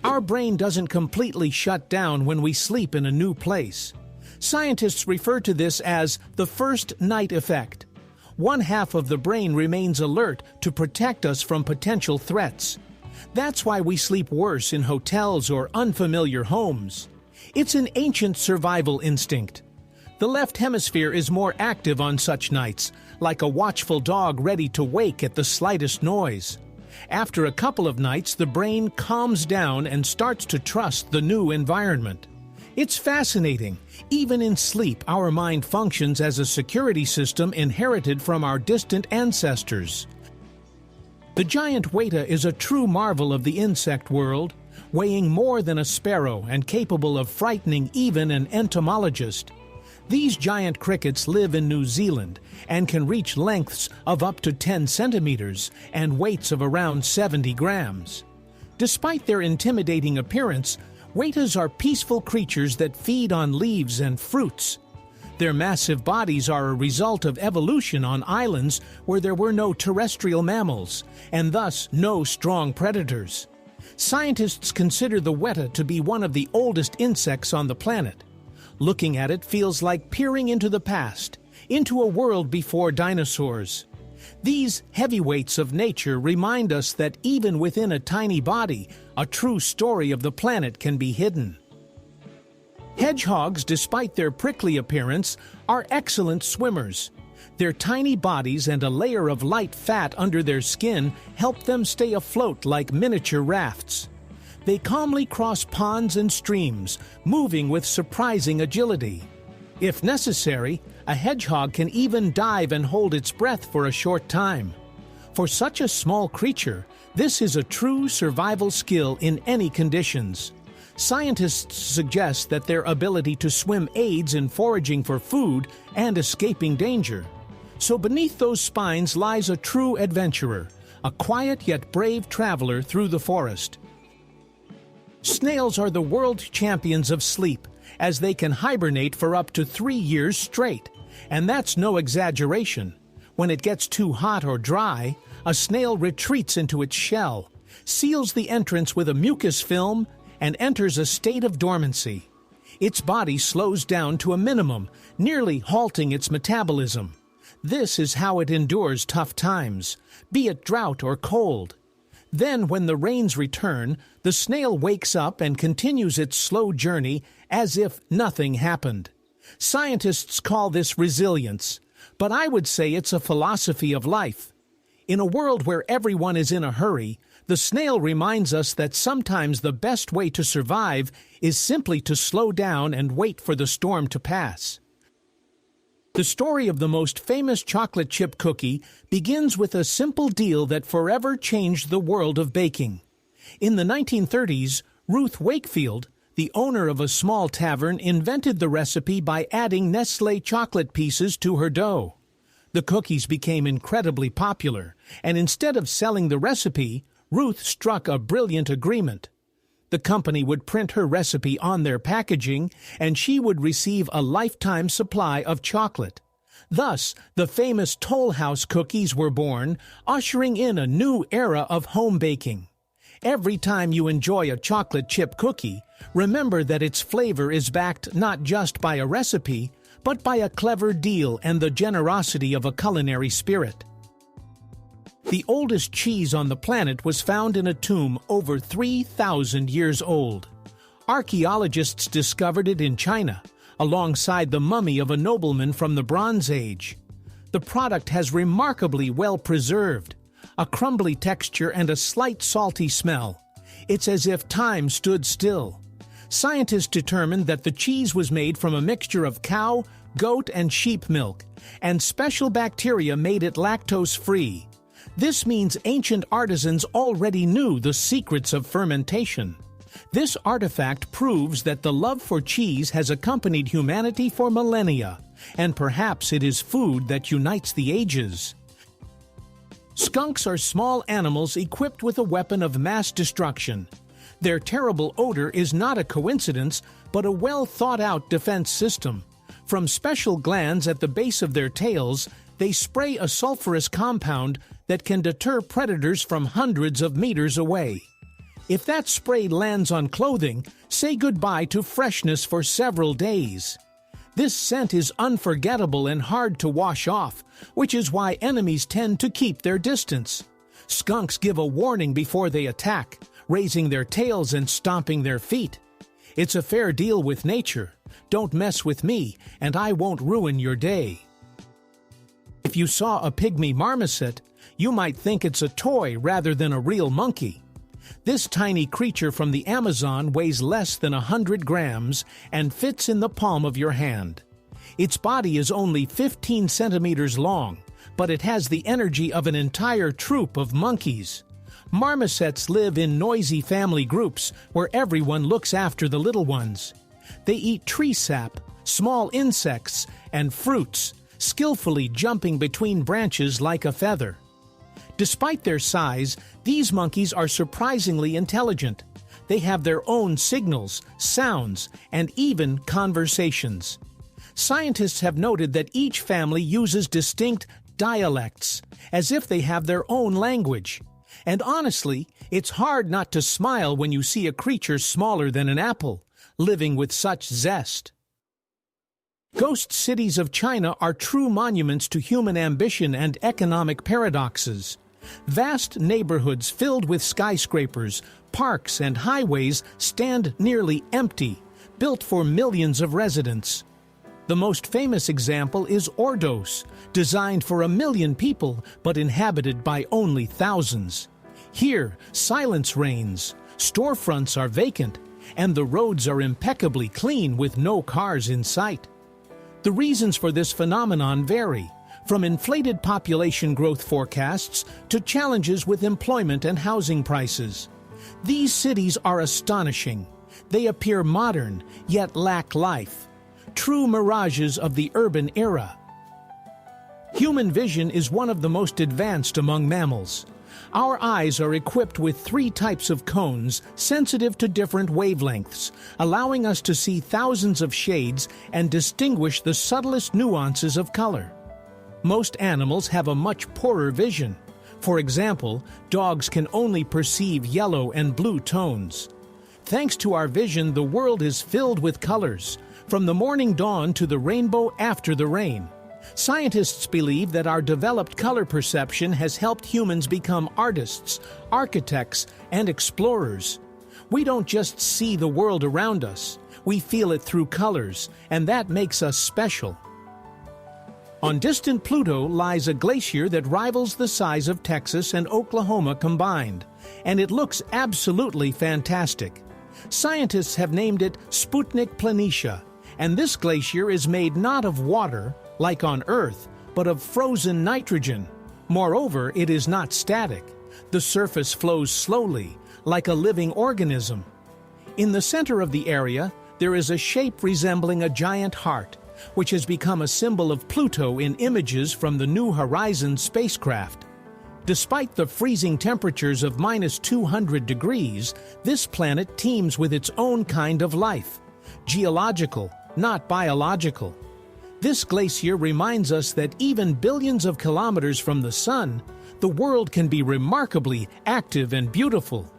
Our brain doesn't completely shut down when we sleep in a new place. Scientists refer to this as the first night effect. One half of the brain remains alert to protect us from potential threats. That's why we sleep worse in hotels or unfamiliar homes. It's an ancient survival instinct. The left hemisphere is more active on such nights, like a watchful dog ready to wake at the slightest noise. After a couple of nights, the brain calms down and starts to trust the new environment. It's fascinating. Even in sleep, our mind functions as a security system inherited from our distant ancestors. The giant weta is a true marvel of the insect world, weighing more than a sparrow and capable of frightening even an entomologist. These giant crickets live in New Zealand and can reach lengths of up to 10 centimeters and weights of around 70 grams. Despite their intimidating appearance, wetas are peaceful creatures that feed on leaves and fruits. Their massive bodies are a result of evolution on islands where there were no terrestrial mammals, and thus no strong predators. Scientists consider the weta to be one of the oldest insects on the planet. Looking at it feels like peering into the past, into a world before dinosaurs. These heavyweights of nature remind us that even within a tiny body, a true story of the planet can be hidden. Hedgehogs, despite their prickly appearance, are excellent swimmers. Their tiny bodies and a layer of light fat under their skin help them stay afloat like miniature rafts. They calmly cross ponds and streams, moving with surprising agility. If necessary, a hedgehog can even dive and hold its breath for a short time. For such a small creature, this is a true survival skill in any conditions. Scientists suggest that their ability to swim aids in foraging for food and escaping danger. So beneath those spines lies a true adventurer, a quiet yet brave traveler through the forest. Snails are the world champions of sleep, as they can hibernate for up to 3 years straight. And that's no exaggeration. When it gets too hot or dry, a snail retreats into its shell, seals the entrance with a mucus film, and enters a state of dormancy. Its body slows down to a minimum, nearly halting its metabolism. This is how it endures tough times, be it drought or cold. Then, when the rains return, the snail wakes up and continues its slow journey as if nothing happened. Scientists call this resilience, but I would say it's a philosophy of life. In a world where everyone is in a hurry, the snail reminds us that sometimes the best way to survive is simply to slow down and wait for the storm to pass. The story of the most famous chocolate chip cookie begins with a simple deal that forever changed the world of baking. In the 1930s, Ruth Wakefield, the owner of a small tavern, invented the recipe by adding Nestlé chocolate pieces to her dough. The cookies became incredibly popular, and instead of selling the recipe, Ruth struck a brilliant agreement. The company would print her recipe on their packaging, and she would receive a lifetime supply of chocolate. Thus, the famous Toll House cookies were born, ushering in a new era of home baking. Every time you enjoy a chocolate chip cookie, remember that its flavor is backed not just by a recipe, but by a clever deal and the generosity of a culinary spirit. The oldest cheese on the planet was found in a tomb over 3,000 years old. Archaeologists discovered it in China, alongside the mummy of a nobleman from the Bronze Age. The product has remarkably well preserved, a crumbly texture and a slight salty smell. It's as if time stood still. Scientists determined that the cheese was made from a mixture of cow, goat, and sheep milk, and special bacteria made it lactose-free. This means ancient artisans already knew the secrets of fermentation. This artifact proves that the love for cheese has accompanied humanity for millennia, and perhaps it is food that unites the ages. Skunks are small animals equipped with a weapon of mass destruction. Their terrible odor is not a coincidence, but a well-thought-out defense system. From special glands at the base of their tails, they spray a sulfurous compound that can deter predators from hundreds of meters away. If that spray lands on clothing, say goodbye to freshness for several days. This scent is unforgettable and hard to wash off, which is why enemies tend to keep their distance. Skunks give a warning before they attack, raising their tails and stomping their feet. It's a fair deal with nature. Don't mess with me, and I won't ruin your day. If you saw a pygmy marmoset, you might think it's a toy rather than a real monkey. This tiny creature from the Amazon weighs less than 100 grams and fits in the palm of your hand. Its body is only 15 centimeters long, but it has the energy of an entire troop of monkeys. Marmosets live in noisy family groups where everyone looks after the little ones. They eat tree sap, small insects, and fruits, skillfully jumping between branches like a feather. Despite their size, these monkeys are surprisingly intelligent. They have their own signals, sounds, and even conversations. Scientists have noted that each family uses distinct dialects, as if they have their own language. And honestly, it's hard not to smile when you see a creature smaller than an apple, living with such zest. Ghost cities of China are true monuments to human ambition and economic paradoxes. Vast neighborhoods filled with skyscrapers, parks, and highways stand nearly empty, built for millions of residents. The most famous example is Ordos, designed for 1 million people but inhabited by only thousands. Here, silence reigns, storefronts are vacant, and the roads are impeccably clean with no cars in sight. The reasons for this phenomenon vary, from inflated population growth forecasts to challenges with employment and housing prices. These cities are astonishing. They appear modern, yet lack life. True mirages of the urban era. Human vision is one of the most advanced among mammals. Our eyes are equipped with 3 types of cones sensitive to different wavelengths, allowing us to see thousands of shades and distinguish the subtlest nuances of color. Most animals have a much poorer vision. For example, dogs can only perceive yellow and blue tones. Thanks to our vision, the world is filled with colors, from the morning dawn to the rainbow after the rain. Scientists believe that our developed color perception has helped humans become artists, architects, and explorers. We don't just see the world around us, we feel it through colors, and that makes us special. On distant Pluto lies a glacier that rivals the size of Texas and Oklahoma combined, and it looks absolutely fantastic. Scientists have named it Sputnik Planitia, and this glacier is made not of water, like on Earth, but of frozen nitrogen. Moreover, it is not static. The surface flows slowly, like a living organism. In the center of the area, there is a shape resembling a giant heart, which has become a symbol of Pluto in images from the New Horizons spacecraft. Despite the freezing temperatures of -200 degrees, this planet teems with its own kind of life, geological, not biological. This glacier reminds us that even billions of kilometers from the Sun, the world can be remarkably active and beautiful.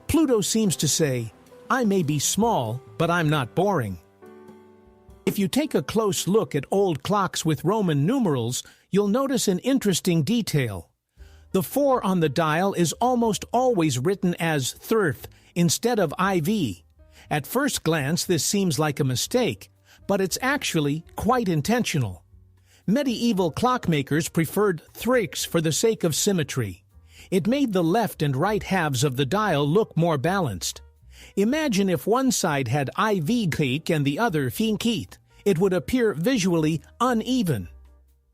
Pluto seems to say, I may be small, but I'm not boring. If you take a close look at old clocks with Roman numerals, you'll notice an interesting detail. The 4 on the dial is almost always written as thirth instead of IV. At first glance, this seems like a mistake, but it's actually quite intentional. Medieval clockmakers preferred thrics for the sake of symmetry. It made the left and right halves of the dial look more balanced. Imagine if one side had IV peak and the other finkeet. It would appear visually uneven.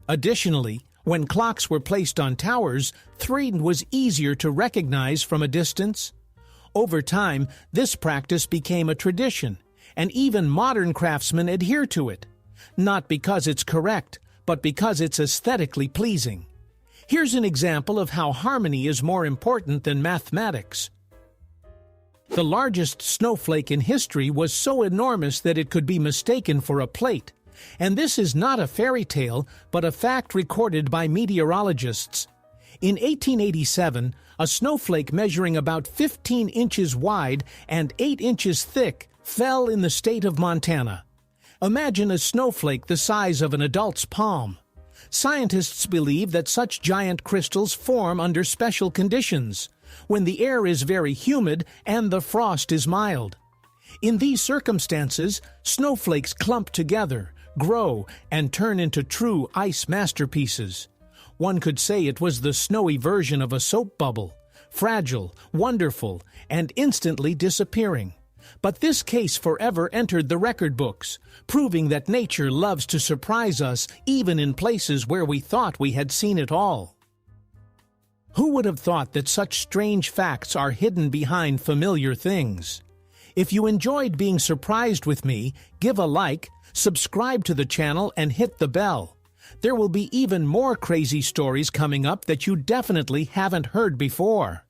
Additionally, when clocks were placed on towers, 3 was easier to recognize from a distance. Over time, this practice became a tradition, and even modern craftsmen adhere to it, not because it's correct, but because it's aesthetically pleasing. Here's an example of how harmony is more important than mathematics. The largest snowflake in history was so enormous that it could be mistaken for a plate. And this is not a fairy tale, but a fact recorded by meteorologists. In 1887, a snowflake measuring about 15 inches wide and 8 inches thick fell in the state of Montana. Imagine a snowflake the size of an adult's palm. Scientists believe that such giant crystals form under special conditions, when the air is very humid and the frost is mild. In these circumstances, snowflakes clump together, grow, and turn into true ice masterpieces. One could say it was the snowy version of a soap bubble, fragile, wonderful, and instantly disappearing. But this case forever entered the record books, proving that nature loves to surprise us even in places where we thought we had seen it all. Who would have thought that such strange facts are hidden behind familiar things? If you enjoyed being surprised with me, give a like, subscribe to the channel, and hit the bell. There will be even more crazy stories coming up that you definitely haven't heard before.